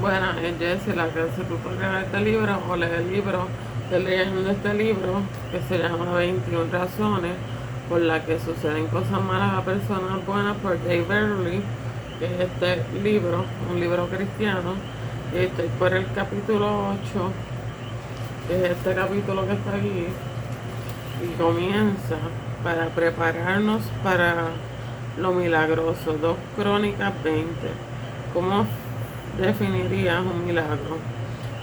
Bueno, Jessy, la que se puso a crear este libro o leer el libro, estoy leyendo este libro que se llama 21 razones por las que suceden cosas malas a personas buenas por Dave Berry, que es este libro, un libro cristiano, y estoy por el capítulo 8, que es este capítulo que está aquí, y comienza para prepararnos para lo milagroso. 2 Crónicas 20. ¿Cómo definirías un milagro?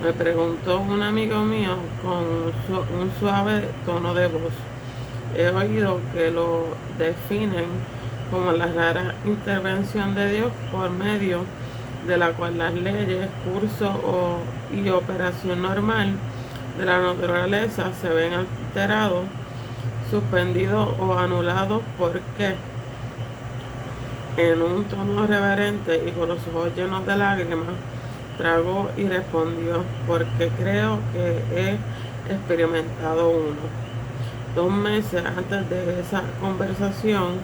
Me preguntó un amigo mío con un suave tono de voz. He oído que lo definen como la rara intervención de Dios por medio de la cual las leyes, curso y operación normal de la naturaleza se ven alterados, suspendidos o anulados. ¿Por qué? En un tono reverente y con los ojos llenos de lágrimas, tragó y respondió, porque creo que he experimentado uno. 2 meses antes de esa conversación,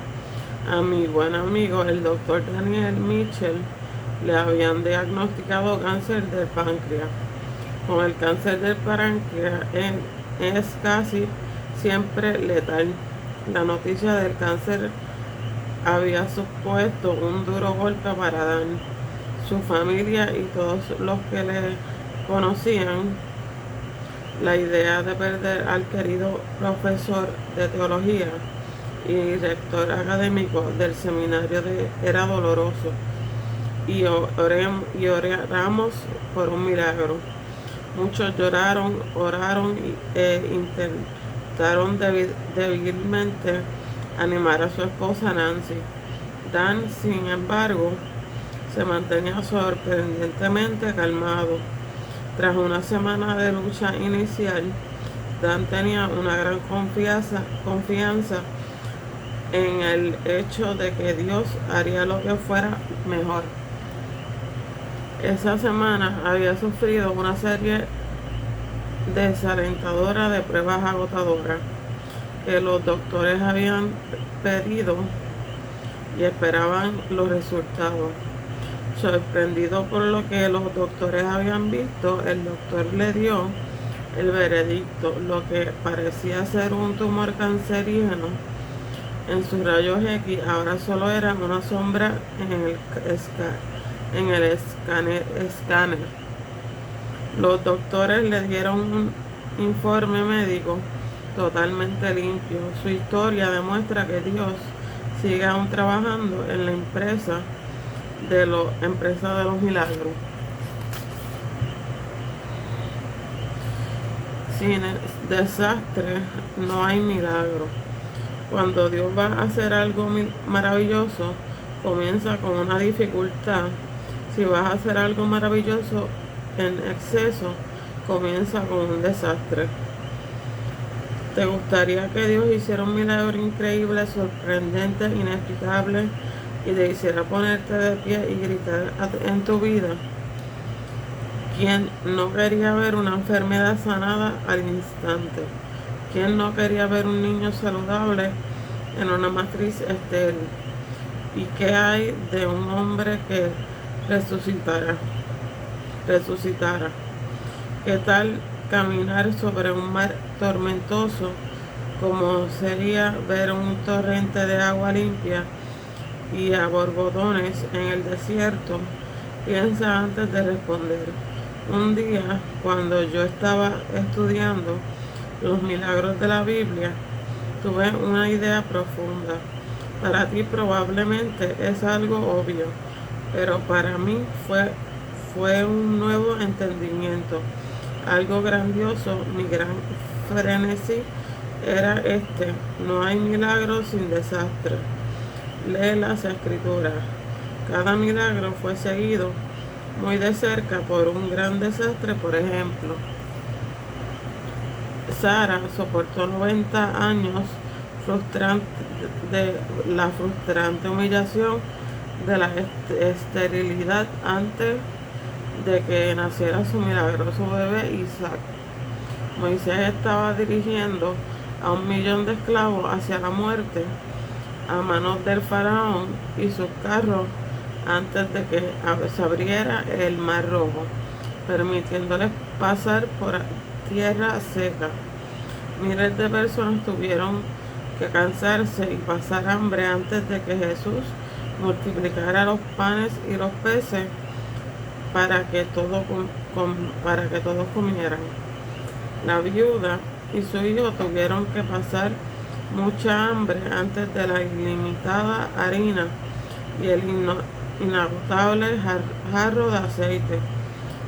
a mi buen amigo, el doctor Daniel Mitchell, le habían diagnosticado cáncer del páncreas. Con el cáncer del páncreas es casi siempre letal. La noticia del cáncer había supuesto un duro golpe para Dan, su familia y todos los que le conocían. La idea de perder al querido profesor de teología y rector académico del seminario era doloroso, y oramos por un milagro. Muchos lloraron, oraron e intentaron débilmente animar a su esposa Nancy. Dan, sin embargo, se mantenía sorprendentemente calmado. Tras una semana de lucha inicial, Dan tenía una gran confianza en el hecho de que Dios haría lo que fuera mejor. Esa semana había sufrido una serie desalentadora de pruebas agotadoras que los doctores habían pedido y esperaban los resultados. Sorprendido por lo que los doctores habían visto, el doctor le dio el veredicto. Lo que parecía ser un tumor cancerígeno en sus rayos X ahora solo era una sombra en el escáner. Los doctores le dieron un informe médico totalmente limpio. Su historia demuestra que Dios sigue aún trabajando en la empresa de los milagros. Sin desastre no hay milagro. Cuando Dios va a hacer algo maravilloso, comienza con una dificultad. Si vas a hacer algo maravilloso en exceso, comienza con un desastre. ¿Te gustaría que Dios hiciera un milagro increíble, sorprendente, inexplicable y te hiciera ponerte de pie y gritar en tu vida? ¿Quién no quería ver una enfermedad sanada al instante? ¿Quién no quería ver un niño saludable en una matriz estéril? ¿Y qué hay de un hombre que resucitara? ¿Qué tal caminar sobre un mar tormentoso, como sería ver un torrente de agua limpia y a borbotones en el desierto? Piensa antes de responder. Un día, cuando yo estaba estudiando los milagros de la Biblia, tuve una idea profunda. Para ti probablemente es algo obvio, pero para mí fue un nuevo entendimiento, algo grandioso. Mi gran frenesí era este: no hay milagro sin desastre. Lee las escrituras. Cada milagro fue seguido muy de cerca por un gran desastre. Por ejemplo, Sara soportó 90 años de la frustrante humillación de la esterilidad antes de que naciera su milagroso bebé Isaac. Moisés estaba dirigiendo a 1 millón de esclavos hacia la muerte a manos del faraón, y sus carros antes de que se abriera el mar rojo, permitiéndoles pasar por tierra seca. Miles de personas tuvieron que cansarse y pasar hambre antes de que Jesús multiplicara los panes y los peces para que todos comieran. La viuda y su hijo tuvieron que pasar mucha hambre antes de la ilimitada harina y el inagotable jarro de aceite.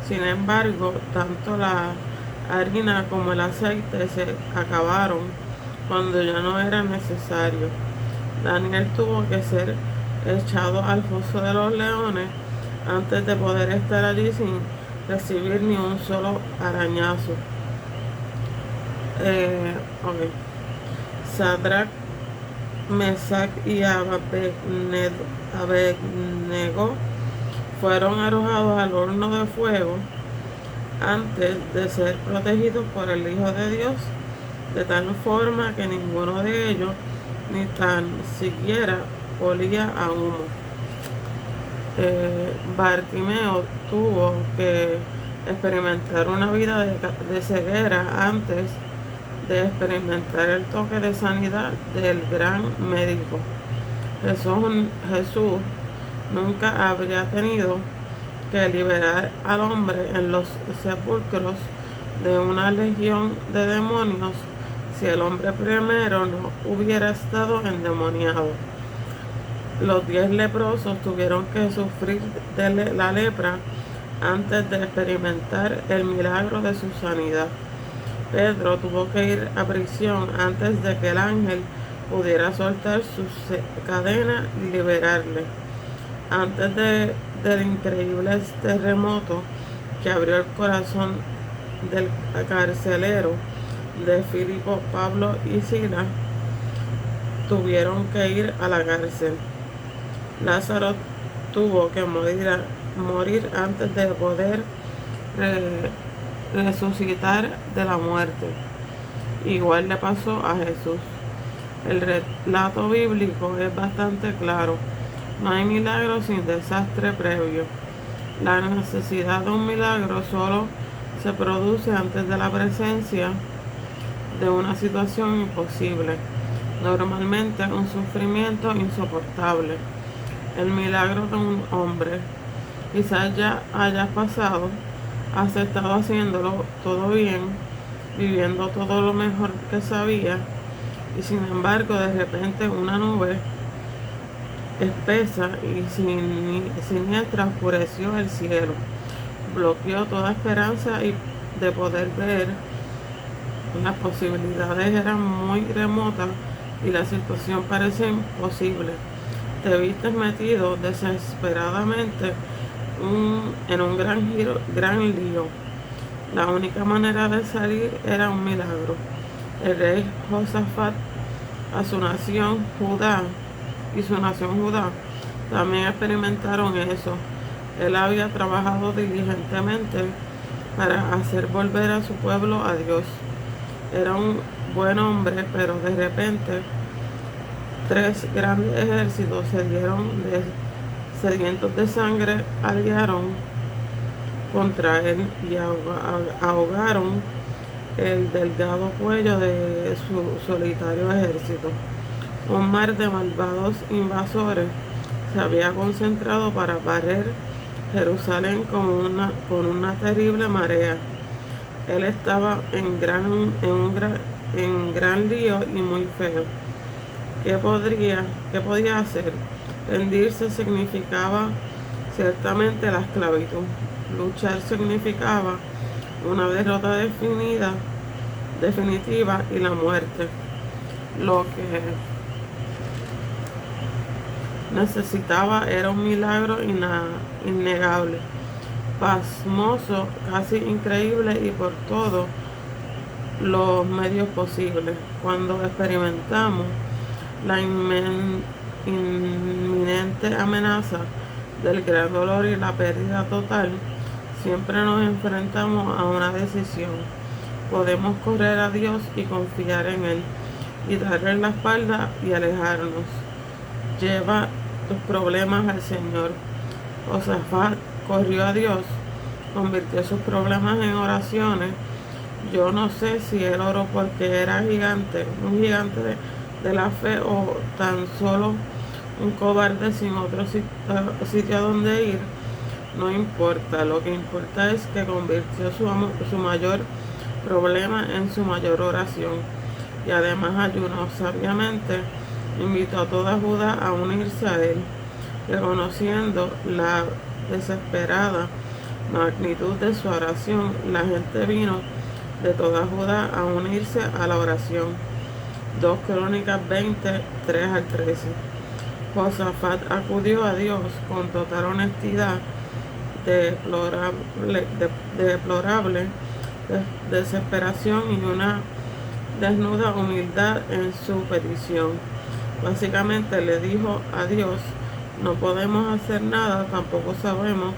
Sin embargo, tanto la harina como el aceite se acabaron cuando ya no era necesario. Daniel tuvo que ser echado al foso de los leones antes de poder estar allí sin recibir ni un solo arañazo. Sadrach, Mesach y Abednego fueron arrojados al horno de fuego antes de ser protegidos por el Hijo de Dios, de tal forma que ninguno de ellos ni tan siquiera olía a humo. Bartimeo tuvo que experimentar una vida de ceguera antes de experimentar el toque de sanidad del gran médico. Jesús nunca habría tenido que liberar al hombre en los sepulcros de una legión de demonios si el hombre primero no hubiera estado endemoniado. Los 10 leprosos tuvieron que sufrir de la lepra antes de experimentar el milagro de su sanidad. Pedro tuvo que ir a prisión antes de que el ángel pudiera soltar su cadena y liberarle. Antes del increíble terremoto que abrió el corazón del carcelero de Filipo, Pablo y Silas tuvieron que ir a la cárcel. Lázaro tuvo que morir antes de poder resucitar de la muerte. Igual le pasó a Jesús. El relato bíblico es bastante claro. No hay milagro sin desastre previo. La necesidad de un milagro solo se produce antes de la presencia de una situación imposible, normalmente un sufrimiento insoportable. El milagro de un hombre. Quizás ya hayas pasado, has estado haciéndolo todo bien, viviendo todo lo mejor que sabía, y sin embargo de repente una nube espesa y siniestra oscureció el cielo, bloqueó toda esperanza de poder ver. Las posibilidades eran muy remotas y la situación parece imposible. Te viste metido desesperadamente en un gran lío. La única manera de salir era un milagro. El rey Josafat a su nación Judá y su nación Judá también experimentaron eso. Él había trabajado diligentemente para hacer volver a su pueblo a Dios. Era un buen hombre, pero de repente 3 grandes ejércitos sedientos de sangre aliaron contra él y ahogaron el delgado cuello de su solitario ejército. Un mar de malvados invasores se había concentrado para barrer Jerusalén con una terrible marea. Él estaba en gran lío y muy feo. ¿Qué podía hacer? Rendirse significaba ciertamente la esclavitud. Luchar significaba una derrota definitiva y la muerte. Lo que necesitaba era un milagro innegable, pasmoso, casi increíble y por todos los medios posibles. Cuando experimentamos la inminente amenaza del gran dolor y la pérdida total, siempre nos enfrentamos a una decisión. Podemos correr a Dios y confiar en Él, y darle la espalda y alejarnos. Lleva tus problemas al Señor. Josafat corrió a Dios, convirtió sus problemas en oraciones. Yo no sé si él oró porque era gigante, un gigante de la fe, o tan solo un cobarde sin otro sitio a donde ir. No importa, lo que importa es que convirtió su mayor problema en su mayor oración, y además ayunó sabiamente, invitó a toda Judá a unirse a él. Reconociendo la desesperada magnitud de su oración, la gente vino de toda Judá a unirse a la oración. 2 Crónicas 20, 3 al 13. Josafat acudió a Dios con total honestidad, deplorable desesperación y una desnuda humildad en su petición. Básicamente le dijo a Dios: no podemos hacer nada, tampoco sabemos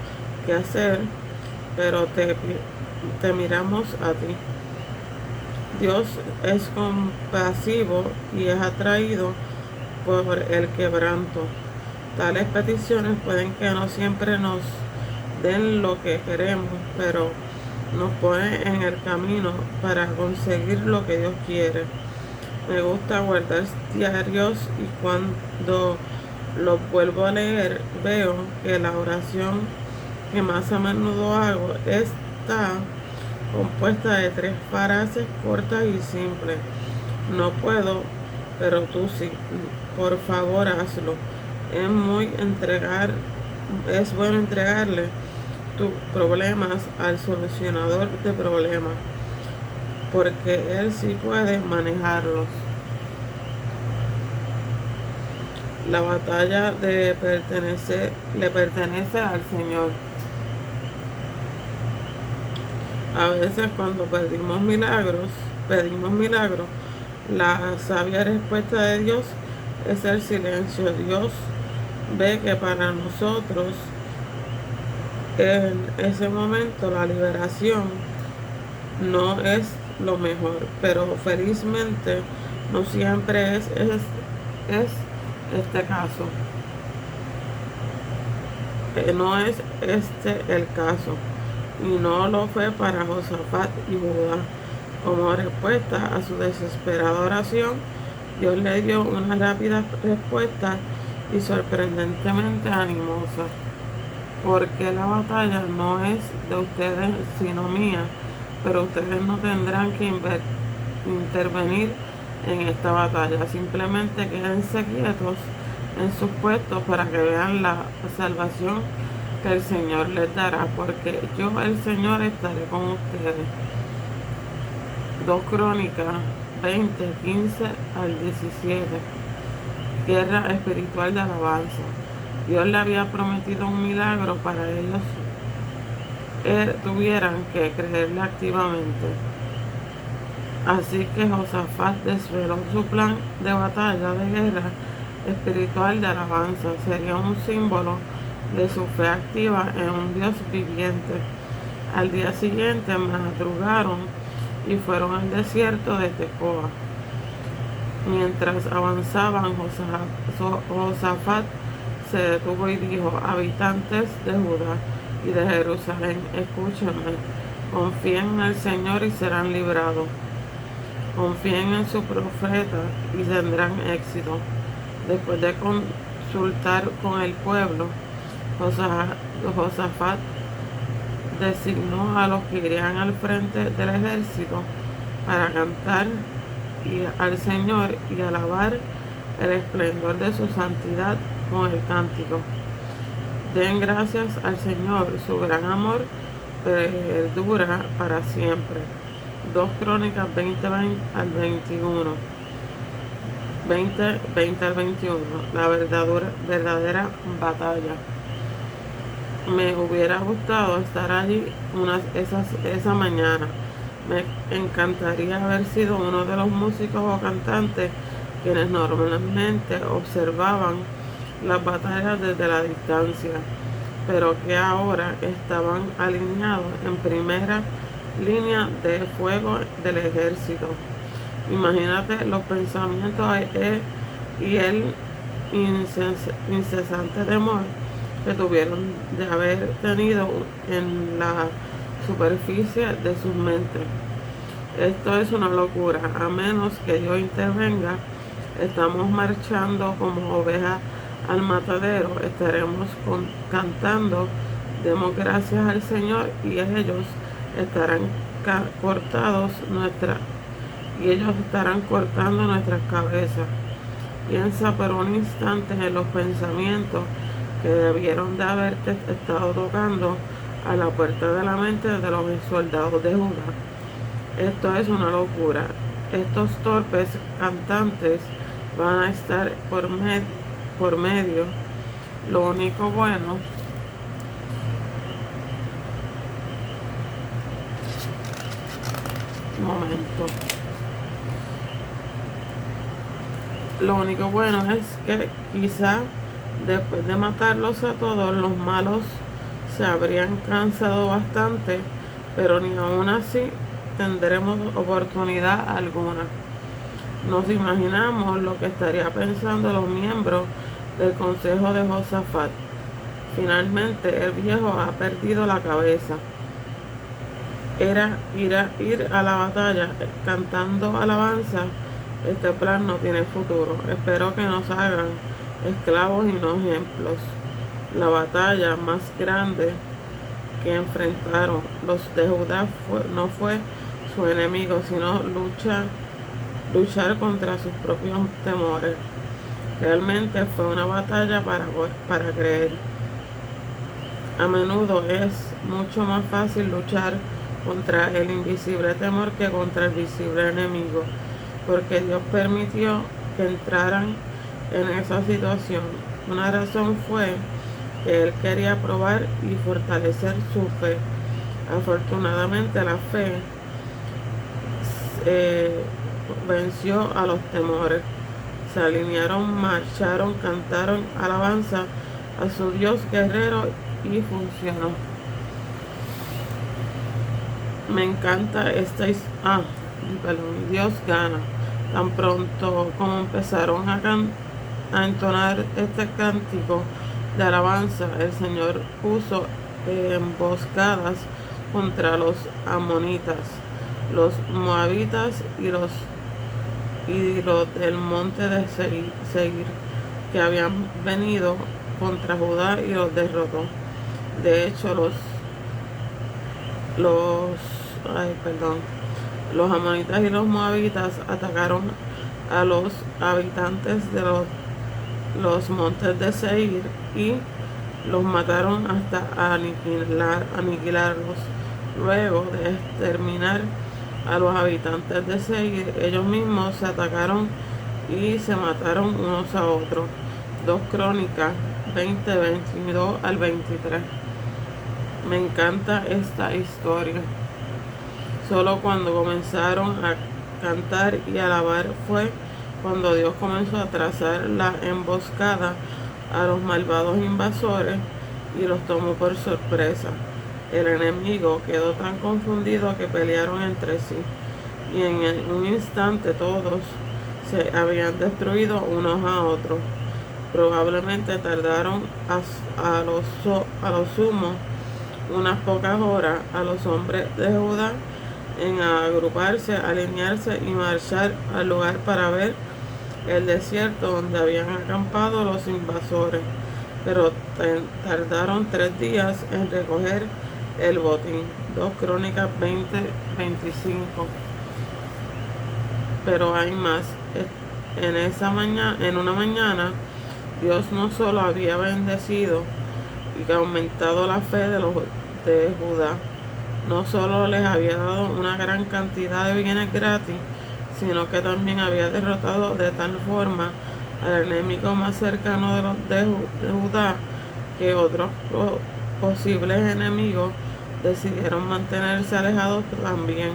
qué hacer, pero te miramos a ti. Dios es compasivo y es atraído por el quebranto. Tales peticiones pueden que no siempre nos den lo que queremos, pero nos ponen en el camino para conseguir lo que Dios quiere. Me gusta guardar diarios, y cuando los vuelvo a leer veo que la oración que más a menudo hago está compuesta de 3 frases cortas y simples. No puedo, pero tú sí. Por favor, hazlo. Es bueno entregarle tus problemas al solucionador de problemas, porque él sí puede manejarlos. La batalla le pertenece al Señor. A veces cuando pedimos milagros, la sabia respuesta de Dios es el silencio. Dios ve que para nosotros en ese momento la liberación no es lo mejor, pero felizmente no siempre es este caso. No es este el caso, y no lo fue para Josafat y Judá. Como respuesta a su desesperada oración, Dios le dio una rápida respuesta y sorprendentemente animosa. Porque la batalla no es de ustedes sino mía, pero ustedes no tendrán que intervenir en esta batalla. Simplemente quédense quietos en sus puestos para que vean la salvación que el Señor les dará, porque yo, el Señor, estaré con ustedes. 2 Crónicas 20, 15 al 17. Guerra espiritual de alabanza. Dios le había prometido un milagro para ellos. Tuvieran que creerle activamente. Así que Josafat desveló su plan de batalla de guerra espiritual de alabanza. Sería un símbolo de su fe activa en un Dios viviente. Al día siguiente madrugaron y fueron al desierto de Tecoa. Mientras avanzaban, Josafat se detuvo y dijo: habitantes de Judá y de Jerusalén, escúchenme, confíen en el Señor y serán librados. Confíen en su profeta y tendrán éxito. Después de consultar con el pueblo, Josafat designó a los que irían al frente del ejército para cantar al Señor y alabar el esplendor de su santidad con el cántico. Den gracias al Señor, su gran amor perdura para siempre. 2 Crónicas 20 al 21. 20 al 21. La verdadera batalla. Me hubiera gustado estar allí esa mañana. Me encantaría haber sido uno de los músicos o cantantes quienes normalmente observaban las batallas desde la distancia, pero que ahora estaban alineados en primera línea de fuego del ejército. Imagínate los pensamientos y el incesante temor que tuvieron de haber tenido en la superficie de sus mentes. Esto es una locura. A menos que Dios intervenga, estamos marchando como ovejas al matadero. Estaremos cantando, demos gracias al Señor, y ellos estarán cortando nuestras cabezas. Piensa por un instante en los pensamientos que debieron de haberte estado tocando a la puerta de la mente de los soldados de Judá. Esto es una locura. Estos torpes cantantes van a estar por medio. Lo único bueno Lo único bueno es que quizá después de matarlos a todos, los malos se habrían cansado bastante, pero ni aún así tendremos oportunidad alguna. Nos imaginamos lo que estaría pensando los miembros del consejo de Josafat. Finalmente el viejo ha perdido la cabeza. Era ir a la batalla cantando alabanza. Este plan no tiene futuro. Espero que nos hagan esclavos y no ejemplos. La batalla más grande que enfrentaron los de Judá no fue su enemigo, sino luchar contra sus propios temores. Realmente fue una batalla para creer. A menudo es mucho más fácil luchar contra el invisible temor que contra el visible enemigo, porque Dios permitió que entraran en esa situación. Una razón fue que Él quería probar y fortalecer su fe. Afortunadamente la fe venció a los temores. Se alinearon, marcharon, cantaron alabanza a su Dios guerrero y funcionó. Me encanta Dios gana. Tan pronto como empezaron a entonar este cántico de alabanza, el Señor puso emboscadas contra los amonitas, los moabitas y los del monte de Seir, que habían venido contra Judá, y los derrotó. De hecho, los amonitas y los moabitas atacaron a los habitantes de los montes de Seir y los mataron hasta aniquilarlos. Luego de exterminar a los habitantes de Seir, ellos mismos se atacaron y se mataron unos a otros. 2 Crónicas 20, 22 al 23. Me encanta esta historia. Solo cuando comenzaron a cantar y alabar fue cuando Dios comenzó a trazar la emboscada a los malvados invasores y los tomó por sorpresa. El enemigo quedó tan confundido que pelearon entre sí, y en un instante todos se habían destruido unos a otros. Probablemente tardaron a lo sumo unas pocas horas a los hombres de Judá en agruparse, alinearse y marchar al lugar para ver el desierto donde habían acampado los invasores, pero tardaron 3 días en recoger el botín. 2 Crónicas 20, 25. Pero hay más. En una mañana, Dios no solo había bendecido y aumentado la fe de Judá, no solo les había dado una gran cantidad de bienes gratis, sino que también había derrotado de tal forma al enemigo más cercano de Judá, que otros posibles enemigos decidieron mantenerse alejados también.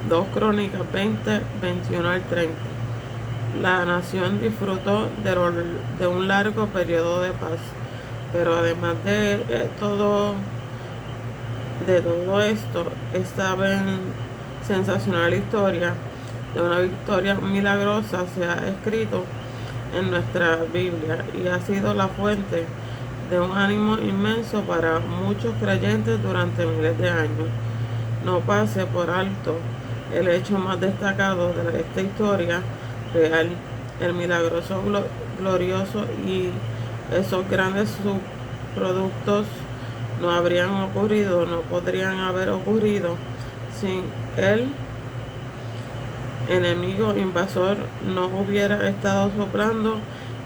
2 Crónicas 20, 21 al 30. La nación disfrutó de un largo periodo de paz, pero además de todo esto, esta sensacional historia de una victoria milagrosa se ha escrito en nuestra Biblia y ha sido la fuente de un ánimo inmenso para muchos creyentes durante miles de años. No pase por alto el hecho más destacado de esta historia real, el milagroso, glorioso, y esos grandes subproductos no habrían ocurrido, no podrían haber ocurrido sin el enemigo invasor no hubiera estado soplando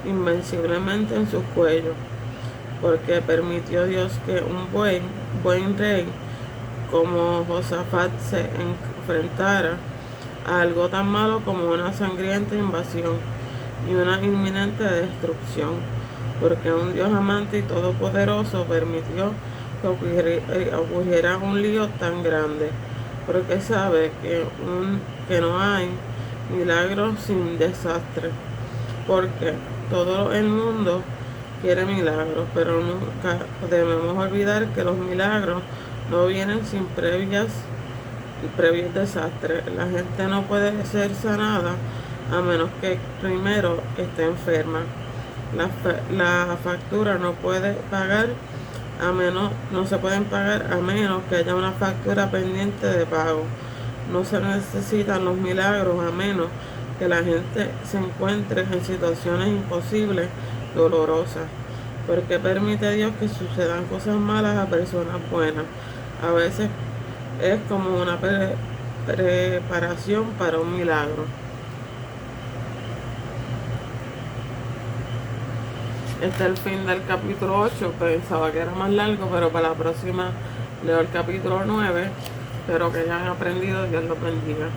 invenciblemente en sus cuellos, porque permitió Dios que un buen rey como Josafat se enfrentara a algo tan malo como una sangrienta invasión y una inminente destrucción, porque un Dios amante y todopoderoso permitió que ocurriera un lío tan grande, porque sabe que no hay milagro sin desastre, porque todo el mundo quiere milagros, pero nunca debemos olvidar que los milagros no vienen sin previos desastres. La gente no puede ser sanada a menos que primero esté enferma. La factura no puede pagar no se pueden pagar a menos que haya una factura pendiente de pago. No se necesitan los milagros a menos que la gente se encuentre en situaciones imposibles, dolorosas. Porque permite Dios que sucedan cosas malas a personas buenas. A veces es como una preparación para un milagro. Este es el fin del capítulo 8. Pensaba que era más largo, pero para la próxima leo el capítulo 9. Espero que hayan aprendido. Dios los bendiga.